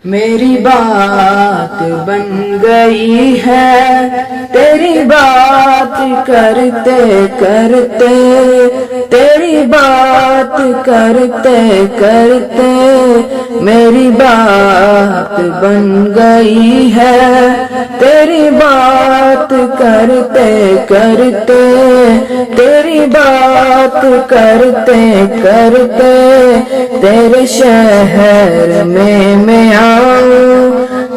میری بات بن گئی ہے تیری بات کرتے کرتے، تیری بات کرتے کرتے میری بات بن گئی ہے تیری بات کرتے کرتے، تیری بات کرتے کرتے تیرے شہر میں آؤں،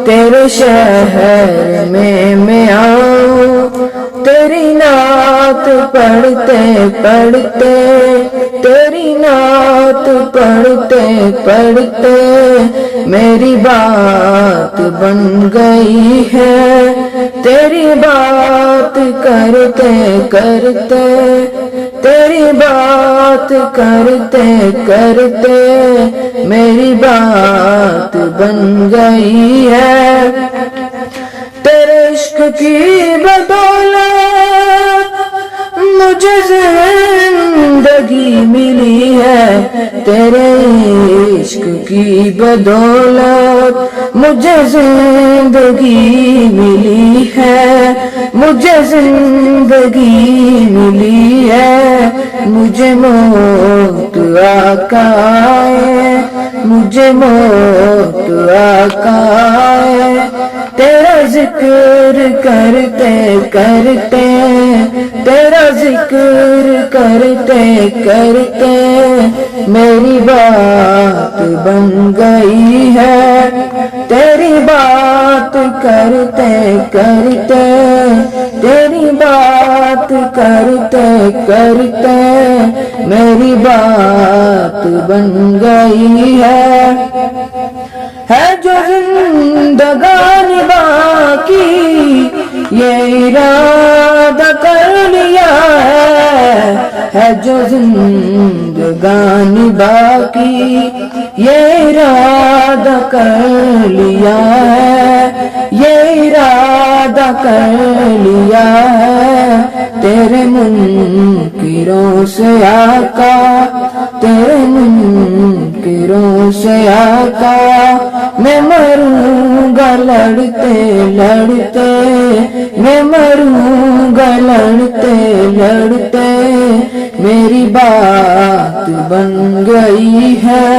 تیرے شہر میں آؤں، تیری نعت پڑھتے پڑھتے، تیری نعت پڑھتے پڑھتے میری بات بن گئی ہے تیری بات کرتے کرتے، تیری بات کرتے کرتے میری بات بن گئی ہے، تیرے عشق کی بدولت مجھے زندگی ملی ہے، تیرے عشق کی بدولت مجھے زندگی ملی ہے، مجھے زندگی ملی ہے، مجھے موت آقا ہے، مجھے موت آقا ہے، تیرا ذکر کرتے کرتے، تیرا ذکر کرتے کرتے میری بات بن گئی ہے تیری بات کرتے کرتے، تیری بات کرتے کرتے میری بات بن گئی ہے جو زندگانی باقی یہ ارادہ کر لیا ہے جو زندگانی باقی یہ ارادہ کر لیا ہے، یہ ارادہ کر لیا ہے، تیرے منکروں سے آقا، تیرے منکروں سے آقا میں مروں گا لڑتے لڑتے، میں مروں گا لڑتے لڑتے میری بات بن گئی ہے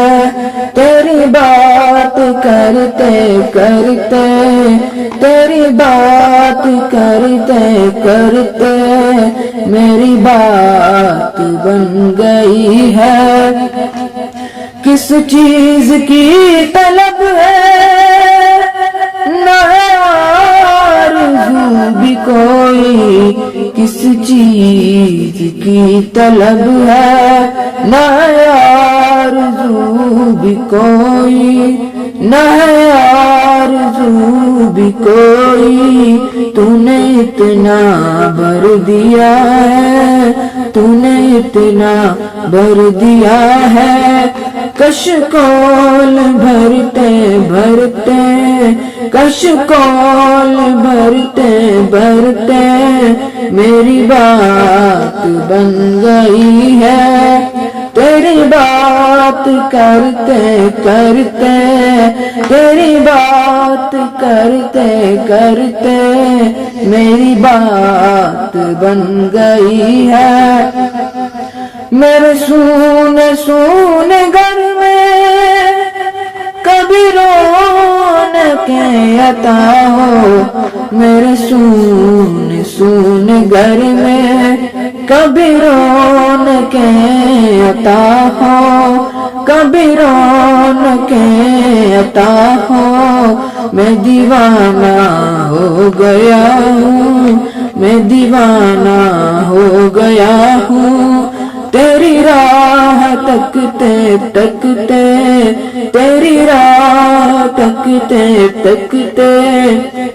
تیری بات کرتے کرتے، تیری بات کرتے کرتے میری بات بن گئی ہے، کس چیز کی طلب ہے نہ ہے آرزو بھی کوئی، کس چیز کی طلب ہے نہ ہے آرزو بھی کوئی، نہ ہے آرزو بھی کوئی، تو نے اتنا بھر دیا ہے، تو نے اتنا بھر دیا ہے، کشکول بھرتے بھرتے، کشکول بھرتے بھرتے میری بات بن گئی ہے تیری بات کرتے کرتے، تیری بات کرتے کرتے میری بات بن گئی ہے، میرے سونے سونے گھر میں کبھی رونقیں عطا ہو، میرے سونے سونے گھر میں کبھی رونقیں عطا ہو، کبھی رونقیں عطا ہو، میں دیوانہ ہو گیا ہوں، میں دیوانہ ہو گیا ہوں، تیری راہ تکتے تکتے، تیری راہ تکتے تکتے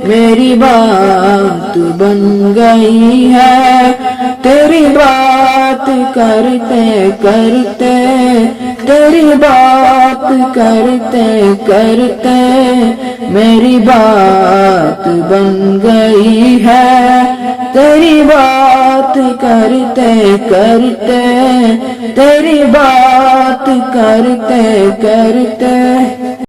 میری بات بن گئی ہے تیری بات کرتے کرتے، تیری بات کرتے کرتے میری بات بن گئی ہے تیری بات کرتے کرتے، تیری بات کرتے کرتے